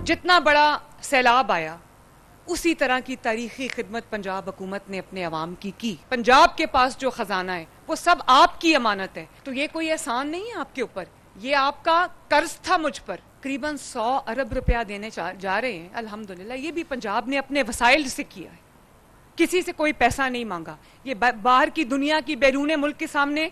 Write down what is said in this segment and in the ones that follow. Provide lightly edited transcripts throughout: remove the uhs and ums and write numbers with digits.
جتنا بڑا سیلاب آیا اسی طرح کی تاریخی خدمت پنجاب حکومت نے اپنے عوام کی پنجاب کے پاس جو خزانہ ہے وہ سب آپ کی امانت ہے، تو یہ کوئی احسان نہیں ہے آپ کے اوپر، یہ آپ کا قرض تھا مجھ پر، تقریباً 100 ارب روپیہ دینے جا رہے ہیں الحمدللہ، یہ بھی پنجاب نے اپنے وسائل سے کیا ہے، کسی سے کوئی پیسہ نہیں مانگا، یہ باہر کی دنیا کی بیرون ملک کے سامنے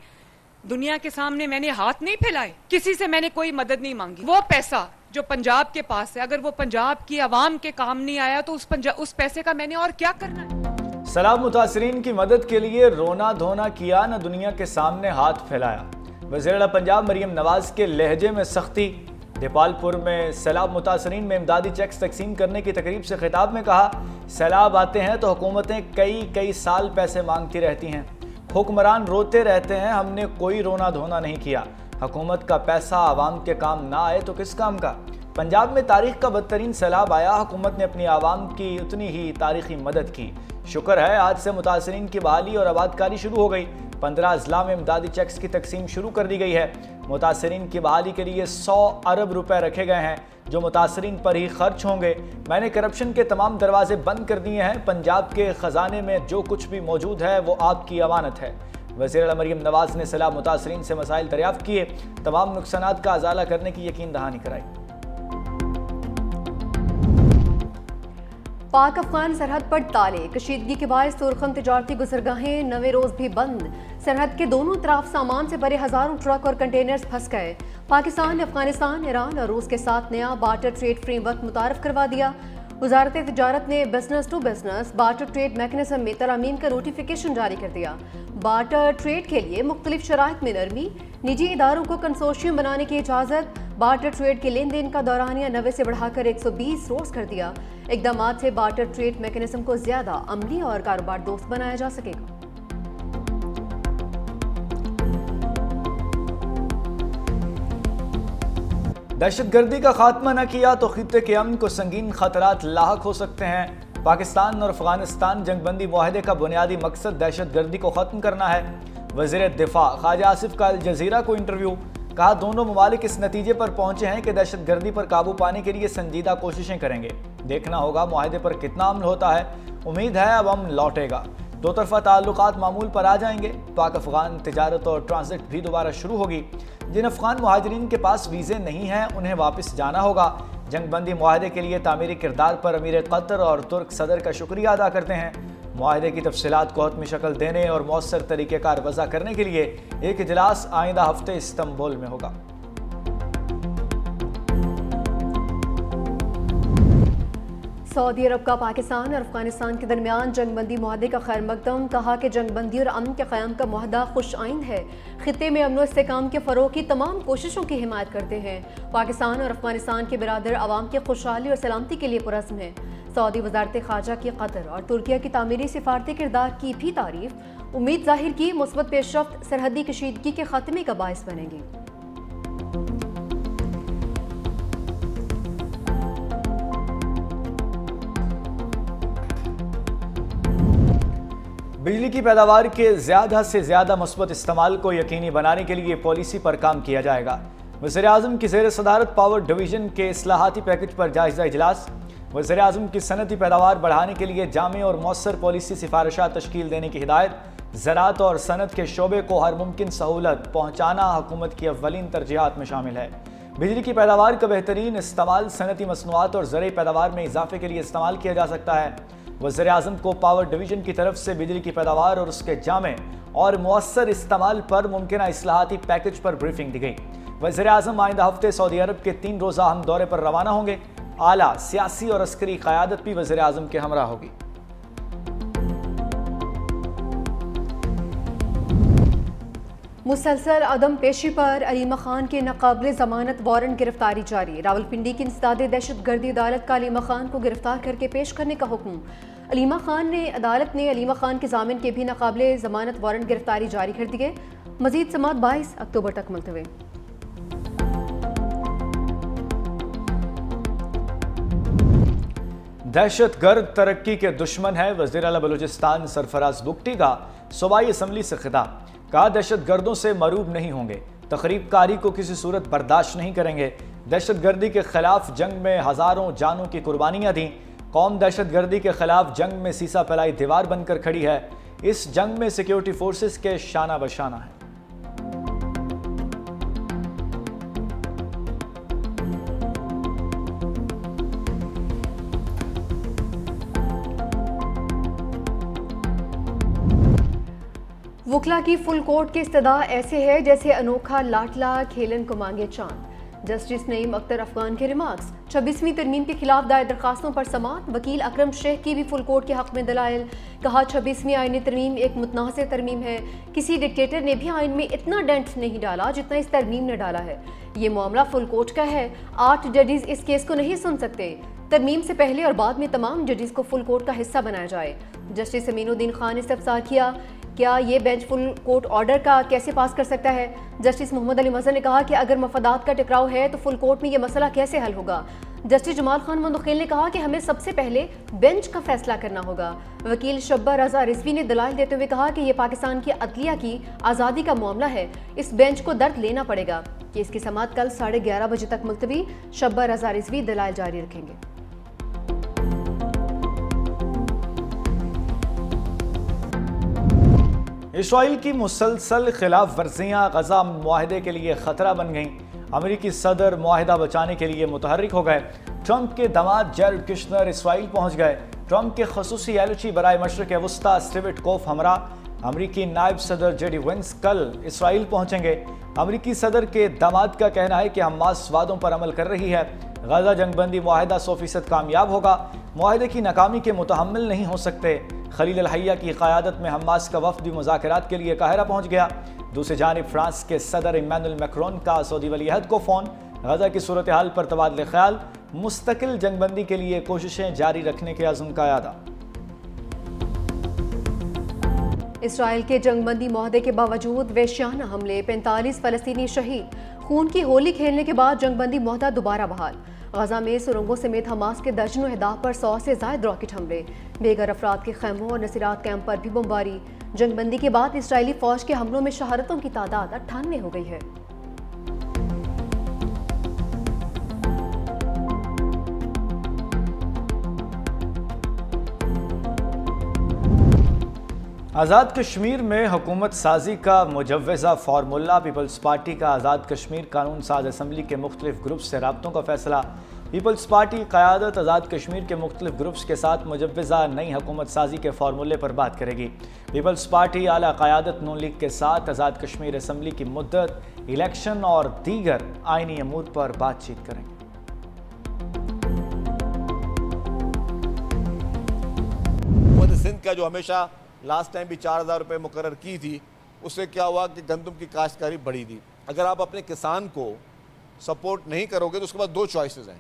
دنیا کے سامنے میں نے ہاتھ نہیں پھیلائے، کسی سے میں نے کوئی مدد نہیں مانگی، وہ پیسہ جو پنجاب کے پاس ہے اگر وہ پنجاب کی عوام کے کام نہیں آیا تو اس پیسے کا میں نے اور کیا کرنا ہے؟ سیلاب متاثرین کی مدد کے لیے رونا دھونا کیا نہ دنیا کے سامنے ہاتھ پھیلایا۔ وزیر اعلیٰ پنجاب مریم نواز کے لہجے میں سختی۔ دیپال پور میں سیلاب متاثرین میں امدادی چیکس تقسیم کرنے کی تقریب سے خطاب میں کہا، سیلاب آتے ہیں تو حکومتیں کئی سال پیسے مانگتی رہتی ہیں، حکمران روتے رہتے ہیں، ہم نے کوئی رونا دھونا نہیں کیا، حکومت کا پیسہ عوام کے کام نہ آئے تو کس کام کا؟ پنجاب میں تاریخ کا بدترین سیلاب آیا، حکومت نے اپنی عوام کی اتنی ہی تاریخی مدد کی، شکر ہے آج سے متاثرین کی بحالی اور آبادکاری شروع ہو گئی، 15 اضلاع میں امدادی چیکس کی تقسیم شروع کر دی گئی ہے، متاثرین کی بحالی کے لیے 100 ارب روپے رکھے گئے ہیں جو متاثرین پر ہی خرچ ہوں گے، میں نے کرپشن کے تمام دروازے بند کر دیے ہیں، پنجاب کے خزانے میں جو کچھ بھی موجود ہے وہ آپ کی امانت ہے۔ وزیر اعلیٰ مریم نواز نے سیلاب متاثرین سے مسائل دریافت کیے، تمام نقصانات کا ازالہ کرنے کی یقین دہانی کرائی۔ پاک افغان سرحد پر تالے، کشیدگی کے باعث سرخم تجارتی گزرگاہیں نویں روز بھی بند، سرحد کے دونوں طرف سامان سے بھرے ہزاروں ٹرک اور کنٹینرز پھنس گئے، پاکستان نے افغانستان، ایران اور روس کے ساتھ نیا بارٹر ٹریڈ فریم ورک متعارف کروا دیا، وزارت تجارت نے business to business barter trade mechanism میں ترامیم کا نوٹیفیکیشن جاری کر دیا، بارٹر ٹریڈ کے لیے مختلف شرائط میں نرمی، نجی اداروں کو کنسورشیم بنانے کی اجازت، بارٹر ٹریڈ کے لین دین کا دورانیہ 90 سے بڑھا کر 120 روز کر دیا، اقدامات سے بارٹر ٹریڈ میکنزم کو زیادہ عملی اور کاروبار دوست بنایا جا سکے گا۔ دہشت گردی کا خاتمہ نہ کیا تو خطے کے امن کو سنگین خطرات لاحق ہو سکتے ہیں، پاکستان اور افغانستان جنگ بندی معاہدے کا بنیادی مقصد دہشت گردی کو ختم کرنا ہے، وزیر دفاع خواجہ آصف کا الجزیرہ کو انٹرویو، کہا دونوں ممالک اس نتیجے پر پہنچے ہیں کہ دہشت گردی پر قابو پانے کے لیے سنجیدہ کوششیں کریں گے، دیکھنا ہوگا معاہدے پر کتنا عمل ہوتا ہے، امید ہے اب امن لوٹے گا، دو طرفہ تعلقات معمول پر آ جائیں گے، پاک افغان تجارت اور ٹرانزٹ بھی دوبارہ شروع ہوگی، جن افغان مہاجرین کے پاس ویزے نہیں ہیں انہیں واپس جانا ہوگا، جنگ بندی معاہدے کے لیے تعمیری کردار پر امیر قطر اور ترک صدر کا شکریہ ادا کرتے ہیں، معاہدے کی تفصیلات کو حتمی شکل دینے اور مؤثر طریقہ کار وضع کرنے کے لیے ایک اجلاس آئندہ ہفتے استنبول میں ہوگا۔ سعودی عرب کا پاکستان اور افغانستان کے درمیان جنگ بندی معاہدے کا خیر مقدم، کہا کہ جنگ بندی اور امن کے قیام کا معاہدہ خوش آئند ہے، خطے میں امن و استحکام کے فروغ کی تمام کوششوں کی حمایت کرتے ہیں، پاکستان اور افغانستان کے برادر عوام کی خوشحالی اور سلامتی کے لیے پرعزم ہیں، سعودی وزارت خارجہ کی قطر اور ترکیہ کی تعمیری سفارتی کردار کی بھی تعریف، امید ظاہر کی مثبت پیش رفت سرحدی کشیدگی کے خاتمے کا باعث بنے گی۔ بجلی کی پیداوار کے زیادہ سے زیادہ مثبت استعمال کو یقینی بنانے کے لیے پالیسی پر کام کیا جائے گا، وزیر اعظم کی زیر صدارت پاور ڈویژن کے اصلاحاتی پیکج پر جائزہ اجلاس، وزیر اعظم کی صنعتی پیداوار بڑھانے کے لیے جامع اور مؤثر پالیسی سفارشات تشکیل دینے کی ہدایت، زراعت اور صنعت کے شعبے کو ہر ممکن سہولت پہنچانا حکومت کی اولین ترجیحات میں شامل ہے، بجلی کی پیداوار کا بہترین استعمال صنعتی مصنوعات اور زرعی پیداوار میں اضافے کے لیے استعمال کیا جا سکتا ہے، وزیر اعظم کو پاور ڈویژن کی طرف سے بجلی کی پیداوار اور اس کے جامع اور مؤثر استعمال پر ممکنہ اصلاحاتی پیکج پر بریفنگ دی گئی، وزیر اعظم آئندہ ہفتے سعودی عرب کے 3 روزہ اہم دورے پر روانہ ہوں گے، اعلیٰ سیاسی اور عسکری قیادت بھی وزیر اعظم کے ہمراہ ہوگی۔ مسلسل عدم پیشی پر علیمہ خان کے ناقابل ضمانت وارنٹ گرفتاری جاری، راولپنڈی کی انسداد دہشت گردی عدالت کا علیمہ خان کو گرفتار کر کے پیش کرنے کا حکم، عدالت نے علیمہ خان کے ضامن کے بھی ناقابل ضمانت وارنٹ گرفتاری جاری کر دیے، مزید سماعت 22 اکتوبر تک ملتوی۔ دہشت گرد ترقی کے دشمن ہے، وزیر اعلیٰ بلوچستان سرفراز بگٹی کا صوبائی اسمبلی سے خطاب، کہا دہشت گردوں سے مروب نہیں ہوں گے، تخریب کاری کو کسی صورت برداشت نہیں کریں گے، دہشت گردی کے خلاف جنگ میں ہزاروں جانوں کی قربانیاں دیں۔ قوم دہشت گردی کے خلاف جنگ میں سیسا پلائی دیوار بن کر کھڑی ہے۔ اس جنگ میں سیکیورٹی فورسز کے شانہ بشانہ ہیں۔ وکلا کی فل کورٹ کی استدعا ایسے ہے جیسے انوکھا لاٹلا کھیلن کو مانگے چاند۔ جسٹس نعیم اختر افغان کے ریمارکس۔ 26ویں ترمیم کے خلاف دائر درخواستوں پر سماعت۔ وکیل اکرم شیخ کی بھی فل کورٹ کے حق میں دلائل۔ کہا 26ویں آئینی ترمیم ایک متنازع ترمیم ہے۔ کسی ڈکٹیٹر نے بھی آئین میں اتنا ڈینٹ نہیں ڈالا جتنا اس ترمیم نے ڈالا ہے۔ یہ معاملہ فل کورٹ کا ہے، 8 ججز اس کیس کو نہیں سن سکتے۔ ترمیم سے پہلے اور بعد میں تمام ججز کو فل کورٹ کا حصہ بنایا جائے۔ جسٹس امین الدین خان نے استفسار کیا، کیا یہ بینچ فل کورٹ آرڈر کا کیسے پاس کر سکتا ہے؟ جسٹس محمد علی مظہر نے کہا کہ اگر مفادات کا ٹکراؤ ہے تو فل کورٹ میں یہ مسئلہ کیسے حل ہوگا؟ جسٹس جمال خان مندخیل نے کہا کہ ہمیں سب سے پہلے بینچ کا فیصلہ کرنا ہوگا۔ وکیل شبہ رضا رضوی نے دلائل دیتے ہوئے کہا کہ یہ پاکستان کی عدلیہ کی آزادی کا معاملہ ہے، اس بینچ کو درد لینا پڑے گا۔ کیس کی سماعت کل 11:30 بجے تک ملتوی۔ شبہ رضا رضوی دلائل جاری رکھیں گے۔ اسرائیل کی مسلسل خلاف ورزیاں غزہ معاہدے کے لیے خطرہ بن گئیں۔ امریکی صدر معاہدہ بچانے کے لیے متحرک ہو گئے۔ ٹرمپ کے داماد جیرڈ کشنر اسرائیل پہنچ گئے۔ ٹرمپ کے خصوصی ایلچی برائے مشرق وسطیٰ اسٹیوٹ کوف ہمراہ امریکی نائب صدر جے ڈی وینس کل اسرائیل پہنچیں گے۔ امریکی صدر کے داماد کا کہنا ہے کہ حماس وعدوں پر عمل کر رہی ہے۔ غزہ جنگ بندی معاہدہ 100% کامیاب ہوگا۔ معاہدے کی ناکامی کے متحمل نہیں ہو سکتے۔ خلیل الحیہ کی قیادت میں حماس کا وفد بھی مذاکرات کے لیے قاہرہ پہنچ گیا۔ دوسری جانب فرانس کے صدر ایمانوئل میکرون کا سعودی ولی عہد کو فون۔ غزہ کی صورتحال پر تبادلہ خیال۔ مستقل جنگ بندی کے لیے کوششیں جاری رکھنے کے عزم کا اعادہ۔ اسرائیل کے جنگ بندی معاہدے کے باوجود وحشیانہ حملے، 45 فلسطینی شہید۔ خون کی ہولی کھیلنے کے بعد جنگ بندی معاہدہ دوبارہ بحال۔ غزہ میں سرنگوں سمیت حماس کے درجنوں اہداف پر 100 سے زائد راکٹ حملے۔ بے گھر افراد کے خیموں اور نصیرات کیمپ پر بھی بمباری۔ جنگ بندی کے بعد اسرائیلی فوج کے حملوں میں شہادتوں کی تعداد 98 ہو گئی ہے۔ آزاد کشمیر میں حکومت سازی کا مجوزہ فارمولہ۔ پیپلز پارٹی کا آزاد کشمیر قانون ساز اسمبلی کے مختلف گروپس سے رابطوں کا فیصلہ۔ پیپلز پارٹی قیادت آزاد کشمیر کے مختلف گروپس کے ساتھ مجوزہ نئی حکومت سازی کے فارمولے پر بات کرے گی۔ پیپلز پارٹی اعلیٰ قیادت نون لیگ کے ساتھ آزاد کشمیر اسمبلی کی مدت، الیکشن اور دیگر آئینی امور پر بات چیت کریں گے۔ حکومت سندھ کا جو ہمیشہ لاسٹ ٹائم بھی 4000 روپے مقرر کی تھی، اس سے کیا ہوا کہ گندم کی کاشتکاری بڑھی تھی۔ اگر آپ اپنے کسان کو سپورٹ نہیں کرو گے تو اس کے بعد 2 چوائسز ہیں۔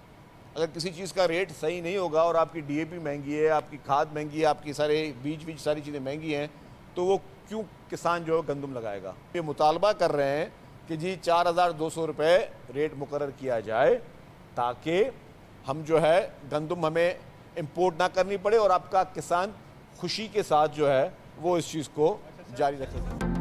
اگر کسی چیز کا ریٹ صحیح نہیں ہوگا اور آپ کی ڈی اے پی مہنگی ہے، آپ کی کھاد مہنگی ہے، آپ کی سارے بیج ساری چیزیں مہنگی ہیں، تو وہ کیوں کسان جو ہے گندم لگائے گا؟ یہ مطالبہ کر رہے ہیں کہ جی 4200 روپے ریٹ مقرر کیا جائے تاکہ ہم جو ہے گندم ہمیں امپورٹ نہ کرنی پڑے اور آپ کا کسان خوشی کے ساتھ جو ہے وہ اس چیز کو جاری رکھے گا۔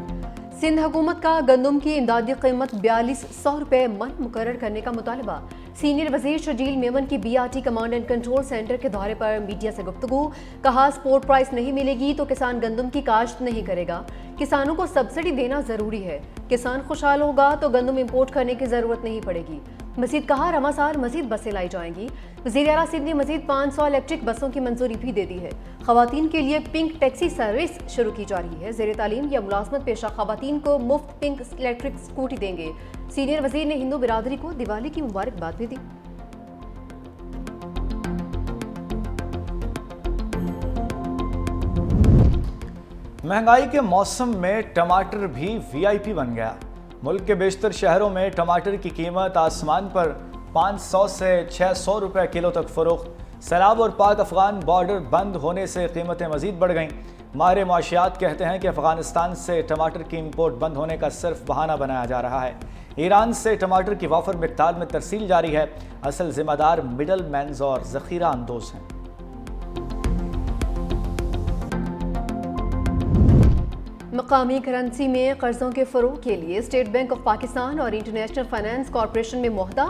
سندھ حکومت کا گندم کی امدادی قیمت 4200 روپے من مقرر کرنے کا مطالبہ۔ سینئر وزیر شرجیل میمن کی B R T command and control centre کے دورے پر میڈیا سے گفتگو۔ کہا سپورٹ پرائس نہیں ملے گی تو کسان گندم کی کاشت نہیں کرے گا۔ کسانوں کو سبسڈی دینا ضروری ہے۔ کسان خوشحال ہوگا تو گندم امپورٹ کرنے کی ضرورت نہیں پڑے گی۔ مزید کہا رواں سال مزید بسیں لائی جائیں گی۔ وزیر اعلیٰ سندھ نے مزید 500 الیکٹرک بسوں کی منظوری بھی دے دی ہے۔ خواتین کے لیے پنک ٹیکسی سروس شروع کی جا رہی ہے۔ زیر تعلیم یا ملازمت پیشہ خواتین کو مفت پنک الیکٹرک اسکوٹی دیں گے۔ سینئر وزیر نے ہندو برادری کو دیوالی کی مبارکباد بھی دی۔ مہنگائی کے موسم میں ٹماٹر بھی وی آئی پی بن گیا۔ ملک کے بیشتر شہروں میں ٹماٹر کی قیمت آسمان پر 500 سے 600 روپے کلو تک فروخت۔ سیلاب اور پاک افغان بارڈر بند ہونے سے قیمتیں مزید بڑھ گئیں۔ ماہر معاشیات کہتے ہیں کہ افغانستان سے ٹماٹر کی امپورٹ بند ہونے کا صرف بہانہ بنایا جا رہا ہے۔ ایران سے ٹماٹر کی وافر مقدار میں ترسیل جاری ہے۔ اصل ذمہ دار مڈل مینز اور ذخیرہ اندوز ہیں۔ مقامی کرنسی میں قرضوں کے فروغ کے لیے اسٹیٹ بینک آف پاکستان اور انٹرنیشنل فائنانس کارپوریشن میں معاہدہ۔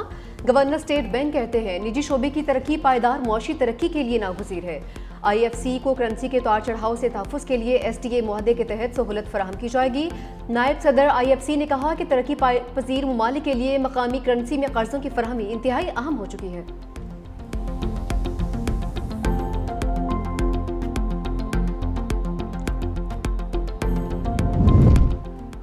گورنر اسٹیٹ بینک کہتے ہیں نجی شعبے کی ترقی پائیدار معاشی ترقی کے لیے ناگزیر ہے۔ آئی ایف سی کو کرنسی کے اتار چڑھاؤ سے تحفظ کے لیے ایس ٹی اے معاہدے کے تحت سہولت فراہم کی جائے گی۔ نائب صدر آئی ایف سی نے کہا کہ ترقی پذیر ممالک کے لیے مقامی کرنسی میں قرضوں کی فراہمی انتہائی اہم ہو چکی ہے۔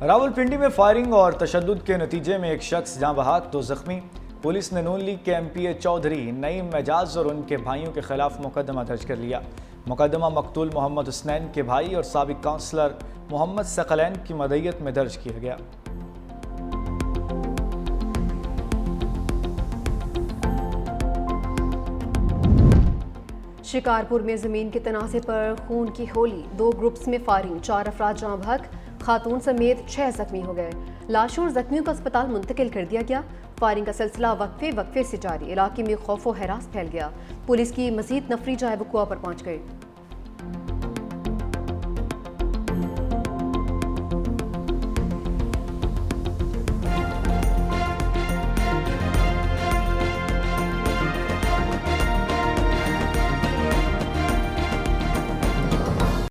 راولپنڈی میں فائرنگ اور تشدد کے نتیجے میں ایک شخص جاں بحق 2 زخمی۔ پولیس نے نون لیگ کے ایم پی اے چودھری نعیم اعجاز اور ان کے بھائیوں کے خلاف مقدمہ درج کر لیا۔ مقدمہ مقتول محمد حسنین کے بھائی اور سابق کونسلر محمد ثقلین کی مدعیت میں درج کیا گیا۔ شکارپور میں زمین کے تنازع پر خون کی ہولی، 2 گروپس میں فائرنگ، 4 افراد جاں بحق، خاتون سمیت 6 زخمی ہو گئے۔ لاشوں اور زخمیوں کو اسپتال منتقل کر دیا گیا۔ فائرنگ کا سلسلہ وقفے سے جاری، علاقے میں خوف و ہراس پھیل گیا۔ پولیس کی مزید نفری جائے وقوع پر پہنچ گئی۔